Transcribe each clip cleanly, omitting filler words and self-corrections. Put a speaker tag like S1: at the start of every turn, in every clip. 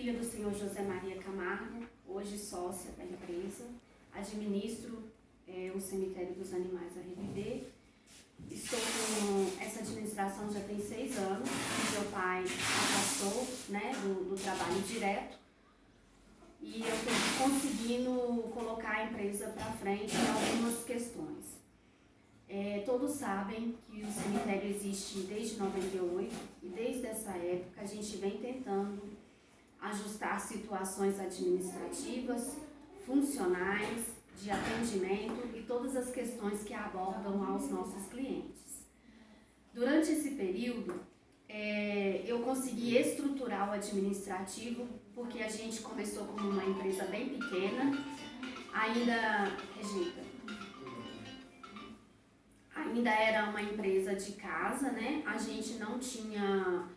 S1: filha do senhor José Maria Camargo, hoje sócia da empresa, administro o cemitério dos animais a reviver. Estou com essa administração já tem 6 anos, meu pai afastou, né, do trabalho direto, e eu estou conseguindo colocar a empresa para frente em algumas questões. Todos sabem que o cemitério existe desde 98 e desde essa época a gente vem tentando ajustar situações administrativas, funcionais, de atendimento e todas as questões que abordam aos nossos clientes. Durante esse período, eu consegui estruturar o administrativo, porque a gente começou como uma empresa bem pequena, ainda era uma empresa de casa, né? A gente não tinha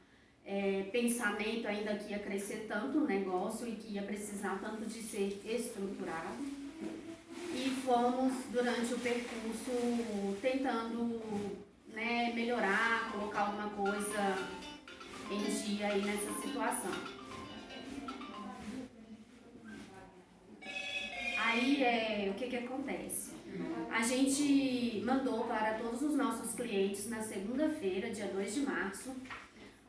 S1: pensamento ainda que ia crescer tanto o negócio e que ia precisar tanto de ser estruturado. E fomos, durante o percurso, tentando, né, melhorar, colocar alguma coisa em dia aí nessa situação. Aí, o que acontece? A gente mandou para todos os nossos clientes na segunda-feira, dia 2 de março,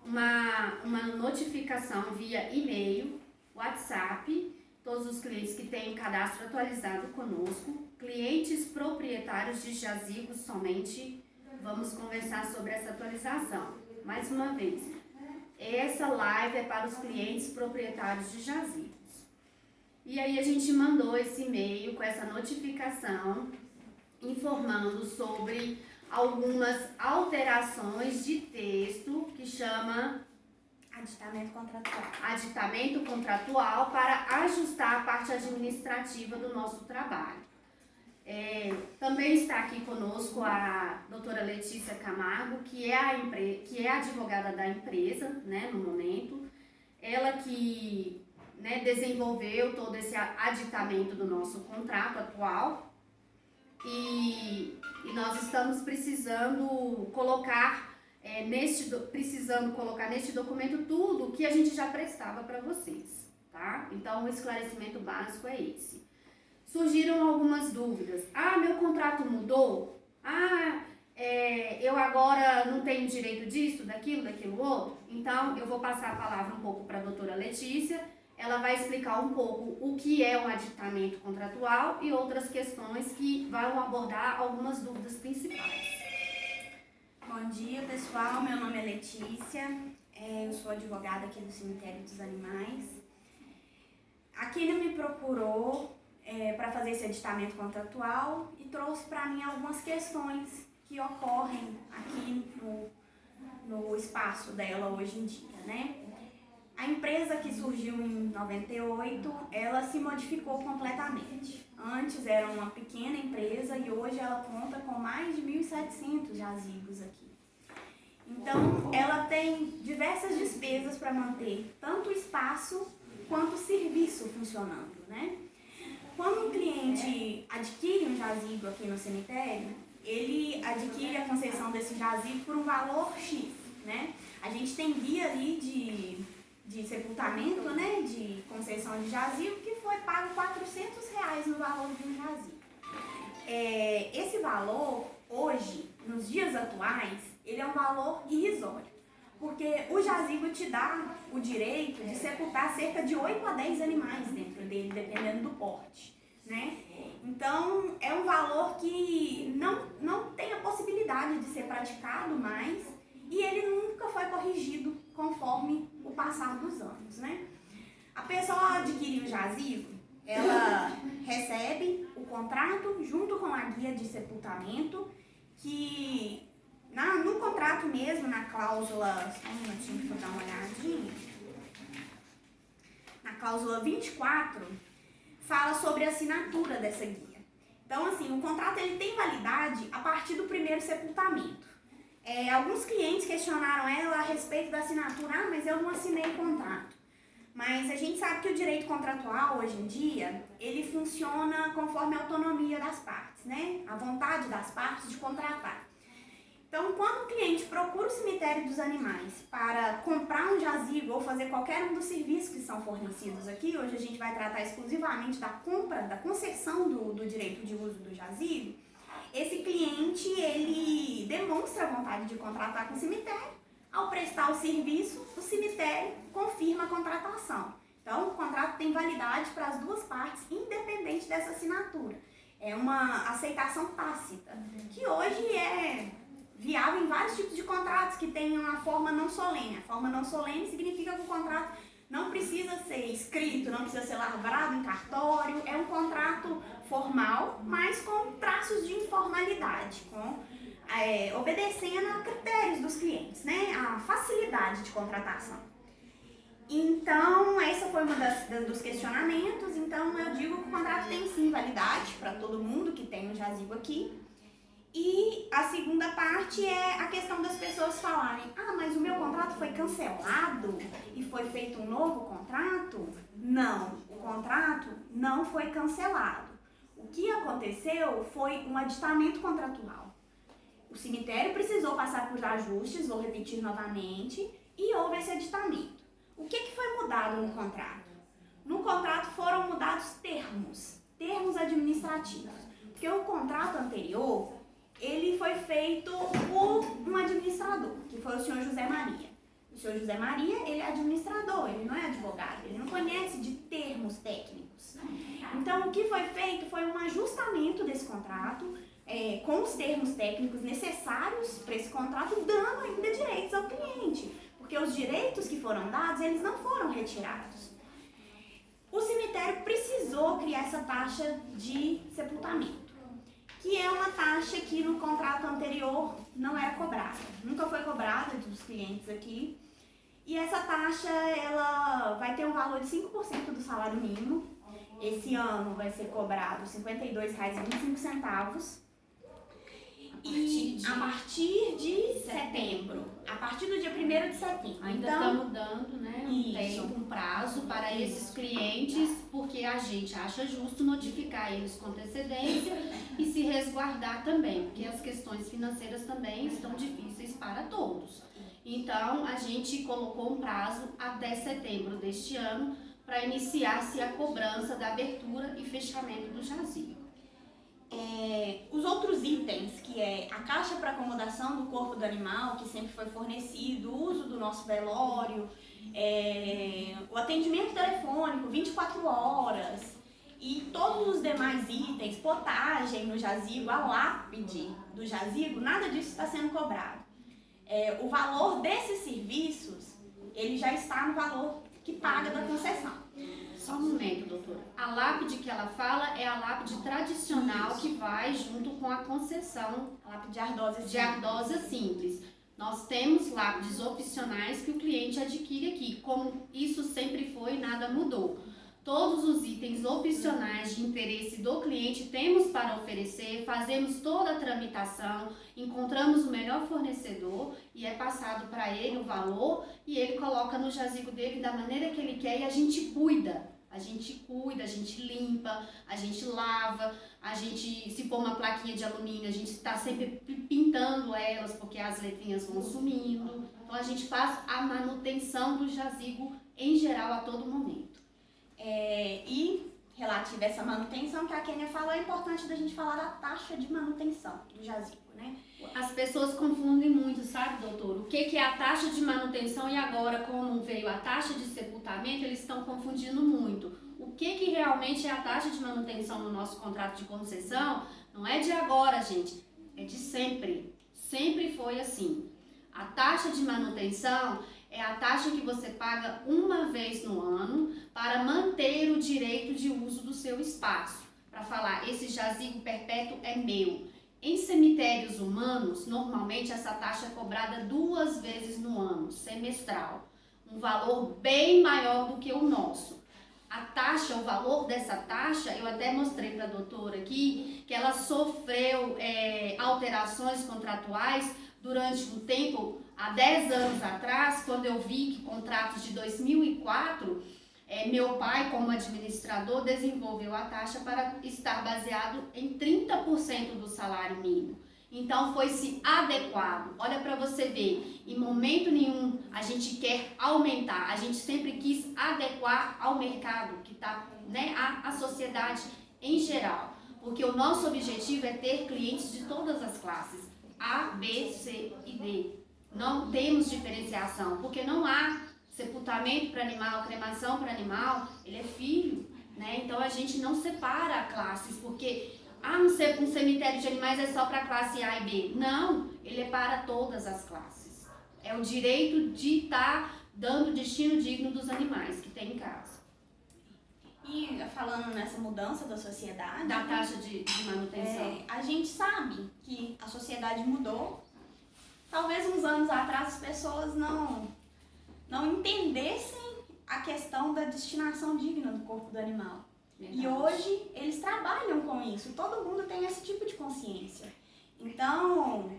S1: uma notificação via e-mail, WhatsApp, todos os clientes que têm cadastro atualizado conosco, clientes proprietários de jazigos somente, vamos conversar sobre essa atualização. Mais uma vez, essa live é para os clientes proprietários de jazigos. E aí a gente mandou esse e-mail com essa notificação, informando sobre algumas alterações de texto que chama aditamento contratual para ajustar a parte administrativa do nosso trabalho. Também está aqui conosco a doutora Letícia Camargo, que é a advogada da empresa, né, no momento. Ela que, né, desenvolveu todo esse aditamento do nosso contrato atual e nós estamos precisando colocar neste documento tudo que a gente já prestava para vocês, tá? Então, o esclarecimento básico é esse. Surgiram algumas dúvidas. Meu contrato mudou? Eu agora não tenho direito disso, daquilo outro? Então, eu vou passar a palavra um pouco para a doutora Letícia. Ela vai explicar um pouco o que é um aditamento contratual e outras questões que vão abordar algumas dúvidas principais.
S2: Bom dia, pessoal. Meu nome é Letícia. Eu sou advogada aqui do Cemitério dos Animais. A Kina me procurou para fazer esse aditamento contratual e trouxe para mim algumas questões que ocorrem aqui no espaço dela hoje em dia, né? A empresa que surgiu em 98, ela se modificou completamente. Antes era uma pequena empresa e hoje ela conta com mais de 1.700 jazigos aqui. Então, ela tem diversas despesas para manter tanto o espaço quanto o serviço funcionando, né? Quando um cliente adquire um jazigo aqui no cemitério, ele adquire a concessão desse jazigo por um valor X, né? A gente tem guia ali de sepultamento, né, de concessão de jazigo, que foi pago R$400 no valor de um jazigo. Esse valor, hoje, nos dias atuais, ele é um valor irrisório, porque o jazigo te dá o direito de sepultar cerca de 8 a 10 animais dentro dele, dependendo do porte, né? Então, é um valor que não tem a possibilidade de ser praticado mais, e ele nunca foi corrigido conforme o passar dos anos, né? A pessoa adquire o jazigo, ela recebe o contrato junto com a guia de sepultamento, que no contrato mesmo, na cláusula, só um minutinho que eu vou dar uma olhadinha, na cláusula 24, fala sobre a assinatura dessa guia. Então, assim, o contrato ele tem validade a partir do primeiro sepultamento. Alguns clientes questionaram ela a respeito da assinatura, mas eu não assinei o contrato. Mas a gente sabe que o direito contratual, hoje em dia, ele funciona conforme a autonomia das partes, né? A vontade das partes de contratar. Então, quando o cliente procura o cemitério dos animais para comprar um jazigo ou fazer qualquer um dos serviços que são fornecidos aqui, hoje a gente vai tratar exclusivamente da compra, da concessão do direito de uso do jazigo, esse cliente, ele demonstra a vontade de contratar com o cemitério. Ao prestar o serviço, o cemitério confirma a contratação. Então, o contrato tem validade para as duas partes, independente dessa assinatura. É uma aceitação tácita, que hoje é viável em vários tipos de contratos que têm uma forma não solene. A forma não solene significa que o contrato não precisa ser escrito, não precisa ser lavrado em cartório, é um contrato formal, mas com traços de informalidade, obedecendo a critérios dos clientes, né? A facilidade de contratação. Então, essa foi uma dos questionamentos. Então, eu digo que o contrato tem sim validade para todo mundo que tem um jazigo aqui. E a segunda parte é a questão das pessoas falarem: ah, mas o meu contrato foi cancelado e foi feito um novo contrato? Não, o contrato não foi cancelado. O que aconteceu foi um aditamento contratual. O cemitério precisou passar por ajustes, vou repetir novamente, e houve esse aditamento. O que foi mudado no contrato? No contrato foram mudados termos administrativos. Porque o contrato anterior, ele foi feito por um administrador, que foi o senhor José Maria. O senhor José Maria, ele é administrador, ele não é advogado, ele não conhece de termos técnicos. Então, o que foi feito foi um ajustamento desse contrato, com os termos técnicos necessários para esse contrato, dando ainda direitos ao cliente. Porque os direitos que foram dados, eles não foram retirados. O cemitério precisou criar essa taxa de sepultamento, que é uma taxa que no contrato anterior não era cobrada. Nunca foi cobrada dos clientes aqui. E essa taxa, ela vai ter um valor de 5% do salário mínimo. Esse ano vai ser cobrado R$ 52,25. E a partir de setembro, a partir do dia 1º de setembro.
S1: Ainda estamos dando, né, um prazo para esses clientes, porque a gente acha justo notificar eles com antecedência e se resguardar também, porque as questões financeiras também estão difíceis para todos. Então, a gente colocou um prazo até setembro deste ano para iniciar-se a cobrança da abertura e fechamento do jazigo.
S2: Os outros itens, que é a caixa para acomodação do corpo do animal, que sempre foi fornecido, o uso do nosso velório, o atendimento telefônico 24 horas e todos os demais itens, potagem no jazigo, a lápide do jazigo, nada disso está sendo cobrado. O valor desses serviços, ele já está no valor que paga da concessão.
S1: Só um momento, doutora. A lápide que ela fala é a lápide tradicional. Isso. Que vai junto com a concessão.
S2: A lápide de
S1: ardosa simples. Nós temos lápides opcionais que o cliente adquire aqui. Como isso sempre foi, nada mudou. Todos os itens opcionais de interesse do cliente temos para oferecer, fazemos toda a tramitação, encontramos o melhor fornecedor e é passado para ele o valor e ele coloca no jazigo dele da maneira que ele quer e a gente cuida. A gente limpa, a gente lava, a gente, se pôr uma plaquinha de alumínio, a gente está sempre pintando elas porque as letrinhas vão sumindo. Então a gente faz a manutenção do jazigo em geral a todo momento.
S2: E relativo a essa manutenção que a Kênia falou, é importante da gente falar da taxa de manutenção do jazigo, né?
S1: As pessoas confundem muito, sabe, doutor? O que é a taxa de manutenção e agora, como veio a taxa de sepultamento, eles estão confundindo muito. O que realmente é a taxa de manutenção no nosso contrato de concessão não é de agora, gente, é de sempre. Sempre foi assim. A taxa de manutenção é a taxa que você paga uma vez no ano para manter o direito de uso do seu espaço. Para falar, esse jazigo perpétuo é meu. Em cemitérios humanos, normalmente essa taxa é cobrada 2 vezes no ano, semestral. Um valor bem maior do que o nosso. A taxa, o valor dessa taxa, eu até mostrei para a doutora aqui, que ela sofreu alterações contratuais durante um tempo, há 10 anos atrás, quando eu vi que contratos de 2004, meu pai, como administrador, desenvolveu a taxa para estar baseado em 30% do salário mínimo. Então foi-se adequado. Olha para você ver, em momento nenhum a gente quer aumentar, a gente sempre quis adequar ao mercado, que está, né, à sociedade em geral. Porque o nosso objetivo é ter clientes de todas as classes, A, B, C e D. Não temos diferenciação, porque não há sepultamento para animal, cremação para animal, ele é filho, né? Então a gente não separa classes, porque um cemitério de animais é só para classe A e B. Não, ele é para todas as classes. É o direito de estar dando destino digno dos animais que tem em casa.
S2: E falando nessa mudança da sociedade,
S1: Da taxa de manutenção.
S2: a gente sabe que a sociedade mudou. Talvez uns anos atrás as pessoas não entendessem a questão da destinação digna do corpo do animal.
S1: Verdade.
S2: E hoje eles trabalham com isso, todo mundo tem esse tipo de consciência. Então,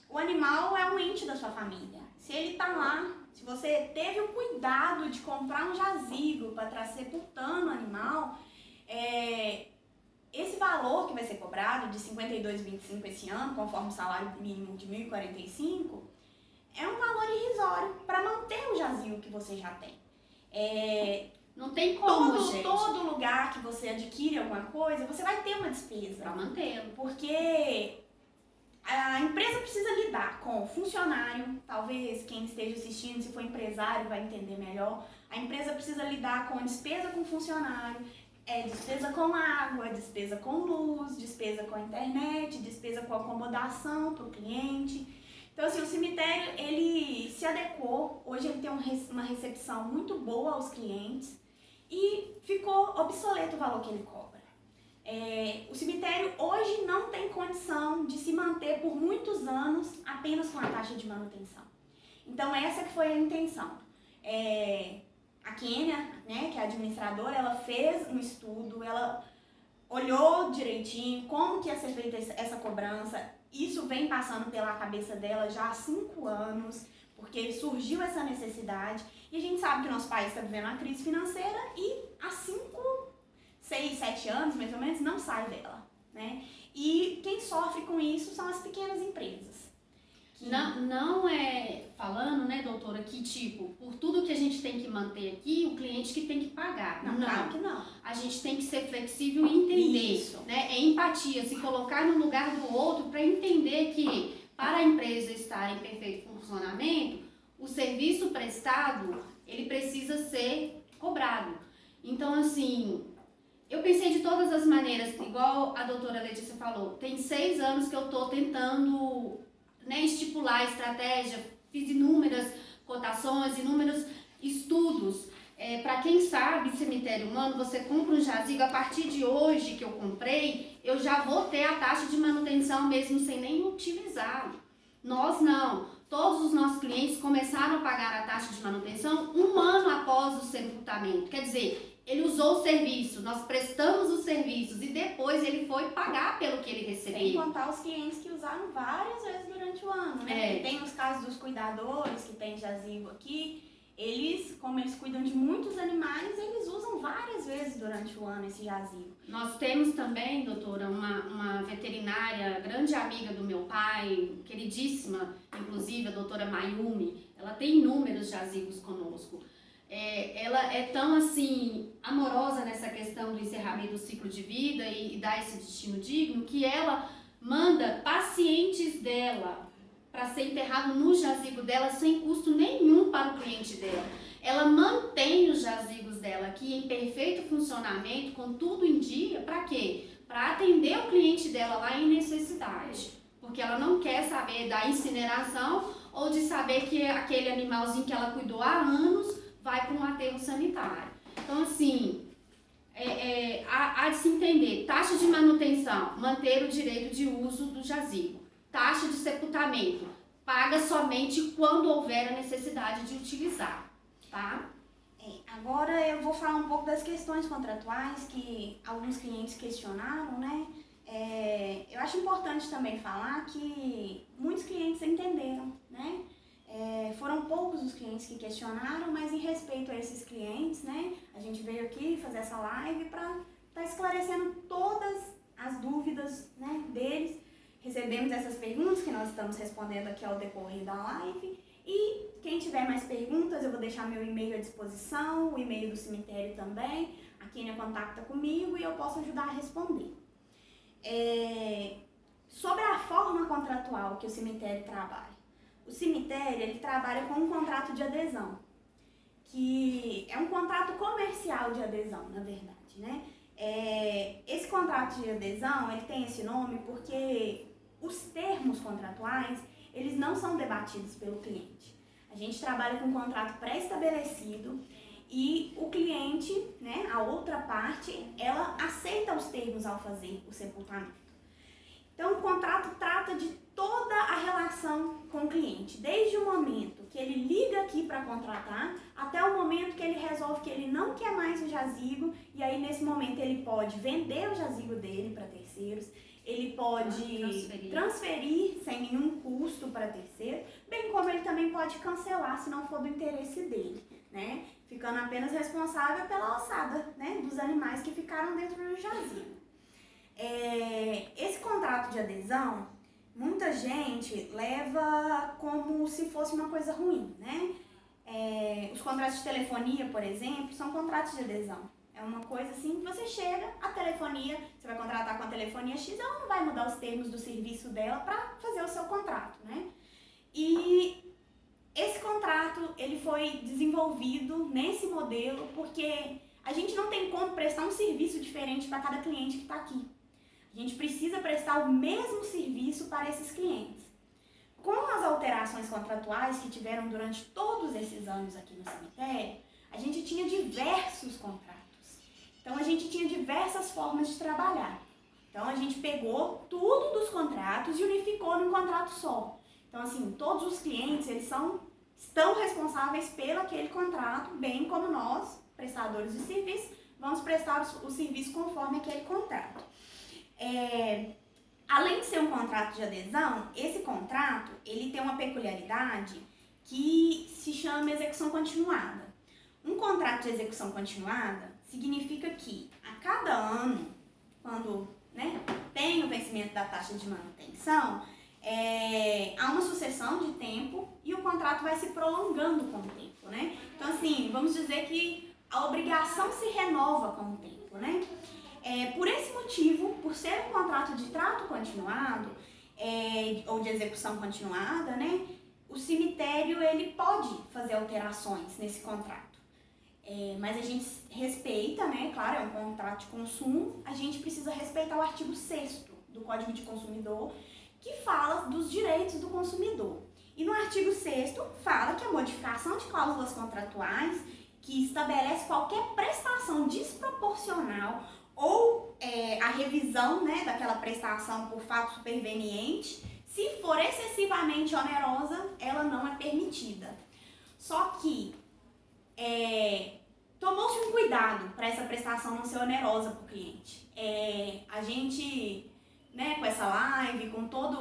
S2: o animal é um ente da sua família. Se ele está lá, se você teve o cuidado de comprar um jazigo para estar sepultando o animal, esse valor que vai ser cobrado de R$ 52,25 esse ano, conforme o salário mínimo de R$ 1.045, é um valor irrisório para manter o jazigo que você já tem.
S1: Não tem como, gente.
S2: Todo lugar que você adquire alguma coisa, você vai ter uma despesa.
S1: Para mantê-lo.
S2: Porque a empresa precisa lidar com funcionário, talvez quem esteja assistindo, se for empresário, vai entender melhor. A empresa precisa lidar com despesa com funcionário, despesa com água, despesa com luz, despesa com internet, despesa com acomodação para o cliente. Então, assim, o cemitério, ele se adequou, hoje ele tem uma recepção muito boa aos clientes e ficou obsoleto o valor que ele cobra. O cemitério hoje não tem condição de se manter por muitos anos apenas com a taxa de manutenção. Então, essa que foi a intenção. A Kênia, né, que é a administradora, ela fez um estudo, ela olhou direitinho como que ia ser feita essa cobrança. Isso vem passando pela cabeça dela já há 5 anos, porque surgiu essa necessidade. E a gente sabe que o nosso país está vivendo uma crise financeira e há 6, 7 anos, mais ou menos, não sai dela, né? E quem sofre com isso são as pequenas empresas.
S1: Não é falando, né, doutora, que tipo, por tudo que a gente tem que manter aqui, o cliente que tem que pagar.
S2: Não, claro que não.
S1: A gente tem que ser flexível e entender.
S2: Isso.
S1: Né? É empatia, se colocar no lugar do outro para entender que para a empresa estar em perfeito funcionamento, o serviço prestado, ele precisa ser cobrado. Então, assim, eu pensei de todas as maneiras, igual a doutora Letícia falou, tem 6 anos que eu estou tentando, né, estipular a estratégia, fiz inúmeras cotações, inúmeros estudos. Para quem sabe, cemitério humano, você compra um jazigo, a partir de hoje que eu comprei, eu já vou ter a taxa de manutenção mesmo sem nem utilizá-lo. Nós não. Todos os nossos clientes começaram a pagar a taxa de manutenção 1 ano após o sepultamento. Quer dizer, ele usou o serviço, nós prestamos os serviços e depois ele foi pagar pelo que ele recebeu.
S2: Sem contar os clientes que usaram várias vezes durante o ano, né? Tem os casos dos cuidadores que tem jazigo aqui, como eles cuidam de muitos animais, eles usam várias vezes durante o ano esse jazigo.
S1: Nós temos também, doutora, uma veterinária, grande amiga do meu pai, queridíssima, inclusive a doutora Mayumi, ela tem inúmeros jazigos conosco. Ela é tão assim amorosa nessa questão do encerramento do ciclo de vida e dar esse destino digno, que ela manda pacientes dela para ser enterrado no jazigo dela sem custo nenhum para o cliente dela. Ela mantém os jazigos dela aqui em perfeito funcionamento, com tudo em dia, para quê? Para atender o cliente dela lá em necessidade, porque ela não quer saber da incineração ou de saber que aquele animalzinho que ela cuidou há anos vai para um aterro sanitário. Então, assim, há de se entender, taxa de manutenção, manter o direito de uso do jazigo. Taxa de sepultamento, paga somente quando houver a necessidade de utilizar, tá?
S2: Agora eu vou falar um pouco das questões contratuais que alguns clientes questionaram, né? Eu acho importante também falar que muitos clientes entenderam, né? Foram poucos os clientes que questionaram, mas em respeito a esses clientes, né? A gente veio aqui fazer essa live para estar esclarecendo todas as dúvidas, né, deles recebemos essas perguntas que nós estamos respondendo aqui ao decorrer da live. E quem tiver mais perguntas, eu vou deixar meu e-mail à disposição, o e-mail do cemitério também. A Kênia contacta comigo e eu posso ajudar a responder. Sobre a forma contratual que o cemitério trabalha. O cemitério ele trabalha com um contrato de adesão, que é um contrato comercial de adesão, na verdade, né? Esse contrato de adesão ele tem esse nome porque os termos contratuais eles não são debatidos pelo cliente. A gente trabalha com um contrato pré-estabelecido e o cliente, né, a outra parte, ela aceita os termos ao fazer o sepultamento. Então, o contrato trata de toda a relação com o cliente, desde o momento que ele liga aqui para contratar, até o momento que ele resolve que ele não quer mais o jazigo, e aí nesse momento ele pode vender o jazigo dele para terceiros, ele pode transferir sem nenhum custo para terceiro, bem como ele também pode cancelar se não for do interesse dele, né? Ficando apenas responsável pela alçada, né, dos animais que ficaram dentro do jazigo. Esse contrato de adesão, muita gente leva como se fosse uma coisa ruim, né? Os contratos de telefonia, por exemplo, são contratos de adesão. É uma coisa assim, que você chega, a telefonia, você vai contratar com a telefonia X, ela não vai mudar os termos do serviço dela para fazer o seu contrato, né? E esse contrato, ele foi desenvolvido nesse modelo porque a gente não tem como prestar um serviço diferente para cada cliente que está aqui. A gente precisa prestar o mesmo serviço para esses clientes. Com as alterações contratuais que tiveram durante todos esses anos aqui no cemitério, a gente tinha diversos contratos. Então, a gente tinha diversas formas de trabalhar. Então, a gente pegou tudo dos contratos e unificou num contrato só. Então, assim, todos os clientes, eles estão responsáveis pelo aquele contrato, bem como nós, prestadores de serviço, vamos prestar o serviço conforme aquele contrato. Além de ser um contrato de adesão, esse contrato, ele tem uma peculiaridade que se chama execução continuada. Um contrato de execução continuada significa que a cada ano, quando, né, tem o vencimento da taxa de manutenção, há uma sucessão de tempo e o contrato vai se prolongando com o tempo, né? Então, assim, vamos dizer que a obrigação se renova com o tempo, né? Por esse motivo, por ser um contrato de trato continuado, ou de execução continuada, né, o cemitério ele pode fazer alterações nesse contrato. Mas a gente respeita, né, claro, é um contrato de consumo, a gente precisa respeitar o artigo 6º do Código de Consumidor, que fala dos direitos do consumidor. E no artigo 6º fala que a modificação de cláusulas contratuais que estabelece qualquer prestação desproporcional ou a revisão, né, daquela prestação por fato superveniente, se for excessivamente onerosa, ela não é permitida. Só que tomou-se um cuidado para essa prestação não ser onerosa para o cliente. A gente, né, com essa live, com toda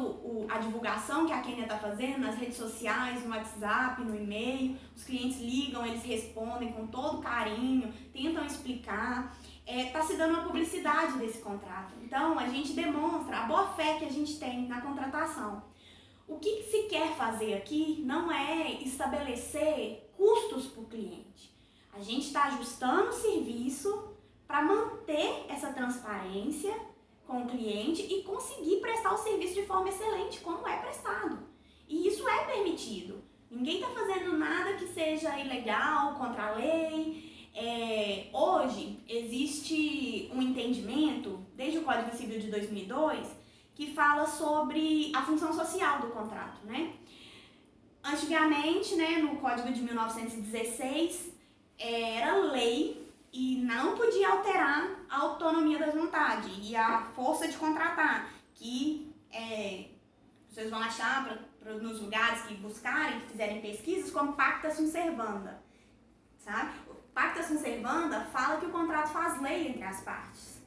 S2: a divulgação que a Kênia está fazendo nas redes sociais, no WhatsApp, no e-mail, os clientes ligam, eles respondem com todo carinho, tentam explicar. Está se dando uma publicidade desse contrato. Então, a gente demonstra a boa fé que a gente tem na contratação. O que se quer fazer aqui não é estabelecer custos para o cliente. A gente está ajustando o serviço para manter essa transparência com o cliente e conseguir prestar o serviço de forma excelente, como é prestado. E isso é permitido. Ninguém está fazendo nada que seja ilegal, contra a lei. Hoje existe um entendimento, desde o Código Civil de 2002, que fala sobre a função social do contrato, né? Antigamente, né, no Código de 1916, era lei e não podia alterar a autonomia das vontades e a força de contratar, que vocês vão achar nos lugares que buscarem, que fizerem pesquisas, como pacta sunt servanda, sabe? Pacta sunt servanda fala que o contrato faz lei entre as partes.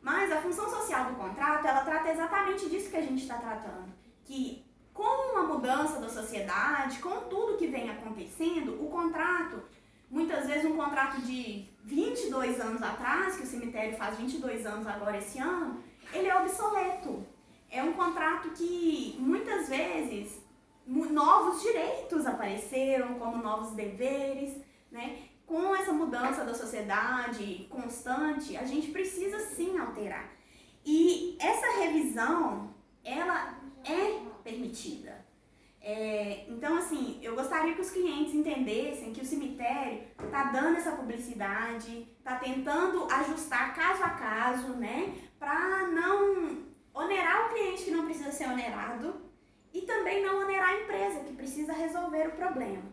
S2: Mas a função social do contrato, ela trata exatamente disso que a gente está tratando. Que com a mudança da sociedade, com tudo que vem acontecendo, o contrato, muitas vezes um contrato de 22 anos atrás, que o cemitério faz 22 anos agora esse ano, ele é obsoleto. é um contrato que muitas vezes novos direitos apareceram, como novos deveres, né? Com essa mudança da sociedade constante, a gente precisa sim alterar. E essa revisão, ela é permitida. Então, assim, eu gostaria que os clientes entendessem que o cemitério está dando essa publicidade, está tentando ajustar caso a caso, né? Para não onerar o cliente que não precisa ser onerado e também não onerar a empresa que precisa resolver o problema.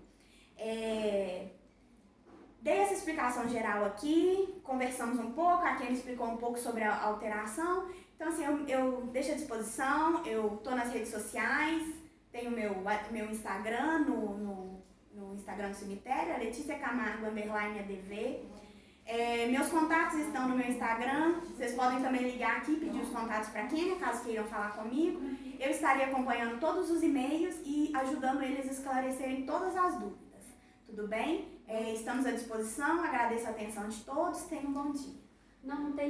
S2: Dei essa explicação geral aqui, conversamos um pouco, a Kenny explicou um pouco sobre a alteração. Então, assim, eu deixo à disposição, eu estou nas redes sociais, tenho meu Instagram no Instagram do cemitério, a Letícia Camargo _ADV. Meus contatos estão no meu Instagram, vocês podem também ligar aqui e pedir os contatos para quem, caso queiram falar comigo. Eu estarei acompanhando todos os e-mails e ajudando eles a esclarecerem todas as dúvidas. Tudo bem? Estamos à disposição, agradeço a atenção de todos, tenham um bom dia.
S1: Não tem